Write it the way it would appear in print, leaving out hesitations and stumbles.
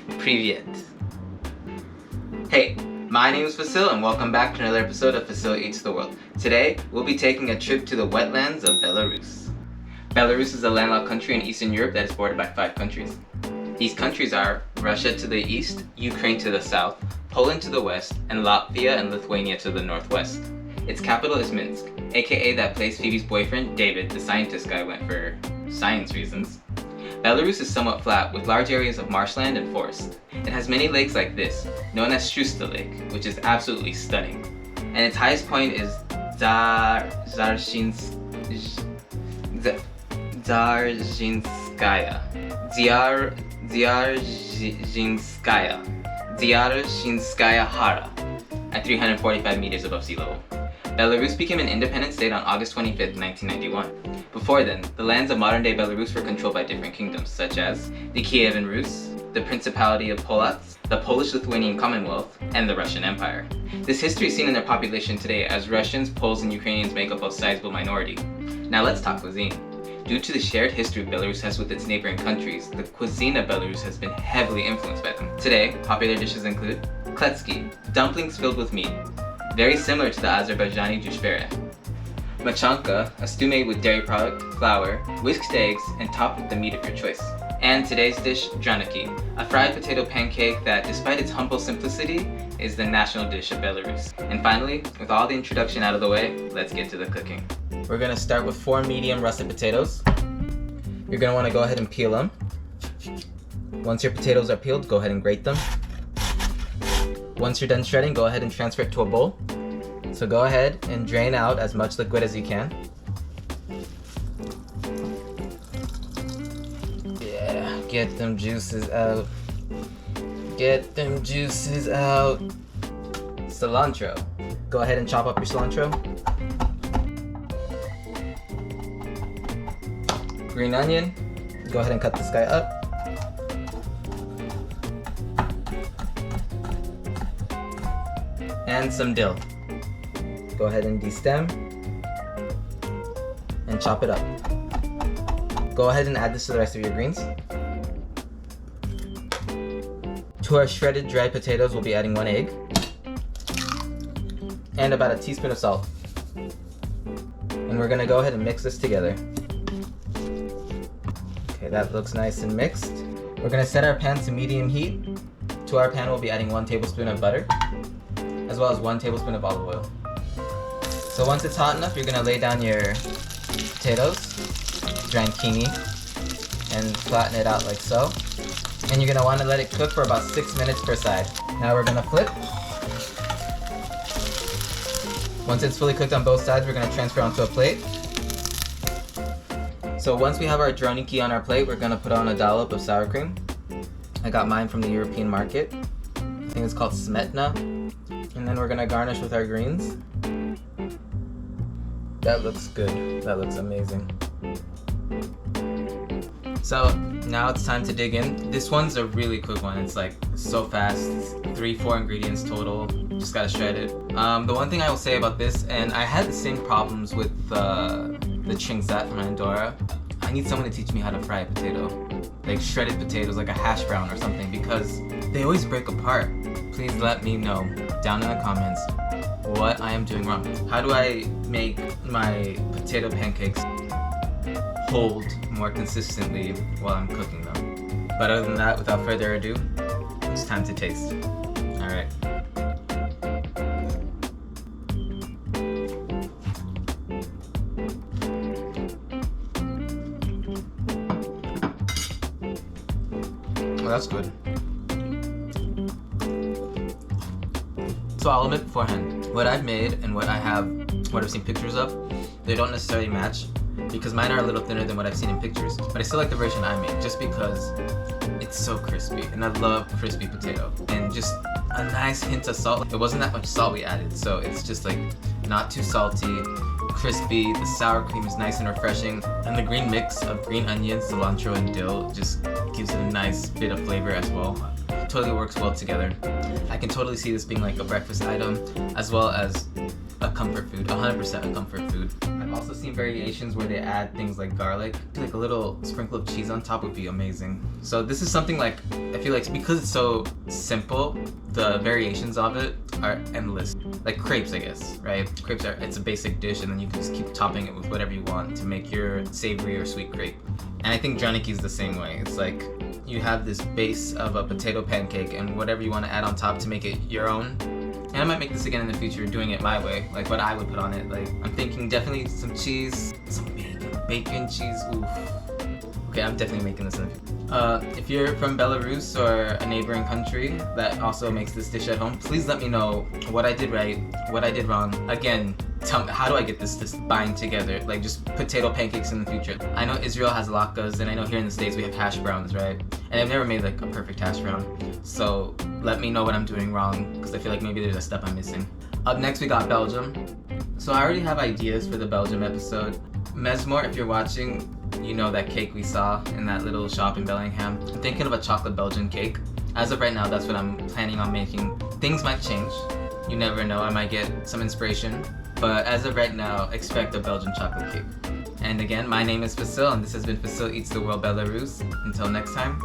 Привет! Hey, my name is Fassil and welcome back to another episode of Fassil Eats the World. Today, we'll be taking a trip to the wetlands of Belarus. Belarus is a landlocked country in Eastern Europe that is bordered by 5 countries. These countries are Russia to the east, Ukraine to the south, Poland to the west, and Latvia and Lithuania to the northwest. Its capital is Minsk, aka that place Phoebe's boyfriend, David, the scientist guy, went for science reasons. Belarus is somewhat flat, with large areas of marshland and forest. It has many lakes like this, known as Strusta Lake, which is absolutely stunning. And its highest point is Dzierżynskaya. Dzierżynskaya Hara, at 345 meters above sea level. Belarus became an independent state on August 25, 1991. Before then, the lands of modern-day Belarus were controlled by different kingdoms, such as the Kievan Rus, the Principality of Polotsk, the Polish-Lithuanian Commonwealth, and the Russian Empire. This history is seen in their population today, as Russians, Poles, and Ukrainians make up a sizable minority. Now let's talk cuisine. Due to the shared history Belarus has with its neighboring countries, the cuisine of Belarus has been heavily influenced by them. Today, popular dishes include kletsky, dumplings filled with meat, very similar to the Azerbaijani jushbere. Machanka, a stew made with dairy product, flour, whisked eggs, and topped with the meat of your choice. And today's dish, Draniki, a fried potato pancake that, despite its humble simplicity, is the national dish of Belarus. And finally, with all the introduction out of the way, let's get to the cooking. We're gonna start with 4 medium russet potatoes. You're gonna wanna go ahead and peel them. Once your potatoes are peeled, go ahead and grate them. Once you're done shredding, go ahead and transfer it to a bowl. So go ahead and drain out as much liquid as you can. Yeah, get them juices out. Get them juices out. Cilantro. Go ahead and chop up your cilantro. Green onion. Go ahead and cut this guy up. And some dill. Go ahead and destem and chop it up. Go ahead and add this to the rest of your greens. To our shredded dried potatoes, we'll be adding 1 egg and about a teaspoon of salt. And we're gonna go ahead and mix this together. Okay, that looks nice and mixed. We're gonna set our pan to medium heat. To our pan, we'll be adding 1 tablespoon of butter, as well as 1 tablespoon of olive oil. So once it's hot enough, you're gonna lay down your potatoes, Draniki, and flatten it out like so. And you're gonna wanna let it cook for about 6 minutes per side. Now we're gonna flip. Once it's fully cooked on both sides, we're gonna transfer onto a plate. So once we have our Draniki on our plate, we're gonna put on a dollop of sour cream. I got mine from the European market. I think it's called smetana. And then we're gonna garnish with our greens. That looks good. That looks amazing. So now it's time to dig in. This one's a really quick one. It's like so fast. It's 3-4 ingredients total. Just gotta shred it. The one thing I will say about this, and I had the same problems with the chingzat from Andorra. I need someone to teach me how to fry a potato. Like shredded potatoes, like a hash brown or something, because they always break apart. Please let me know down in the comments what I am doing wrong. How do I make my potato pancakes hold more consistently while I'm cooking them? But other than that, without further ado, it's time to taste. Alright. Well, that's good. So I'll admit beforehand, what I've made and what I've seen pictures of, they don't necessarily match, because mine are a little thinner than what I've seen in pictures. But I still like the version I made, just because it's so crispy, and I love crispy potato. And just a nice hint of salt. It wasn't that much salt we added, so it's just like not too salty, crispy. The sour cream is nice and refreshing, and the green mix of green onions, cilantro, and dill just gives it a nice bit of flavor as well. Totally works well together. I can totally see this being like a breakfast item, as well as a comfort food, 100% a comfort food. I've also seen variations where they add things like garlic. I feel like a little sprinkle of cheese on top would be amazing. So this is something like, I feel like because it's so simple, the variations of it are endless. Like crepes, I guess, right? Crepes it's a basic dish, and then you can just keep topping it with whatever you want to make your savory or sweet crepe. And I think Draniki is the same way. It's like you have this base of a potato pancake and whatever you want to add on top to make it your own. And I might make this again in the future, doing it my way, like what I would put on it. Like I'm thinking definitely some cheese, some bacon, cheese, oof. Okay, I'm definitely making this in the future. If you're from Belarus or a neighboring country that also makes this dish at home, please let me know what I did right, what I did wrong. Again, tell me, how do I get this to bind together? Like just potato pancakes in the future. I know Israel has latkes, and I know here in the States we have hash browns, right? And I've never made like a perfect hash brown. So let me know what I'm doing wrong, because I feel like maybe there's a step I'm missing. Up next we got Belgium. So I already have ideas for the Belgium episode. Mesmore, if you're watching, you know that cake we saw in that little shop in Bellingham. I'm thinking of a chocolate Belgian cake. As of right now, that's what I'm planning on making. Things might change. You never know, I might get some inspiration. But as of right now, expect a Belgian chocolate cake. And again, my name is Fassil, and this has been Fassil Eats the World Belarus. Until next time,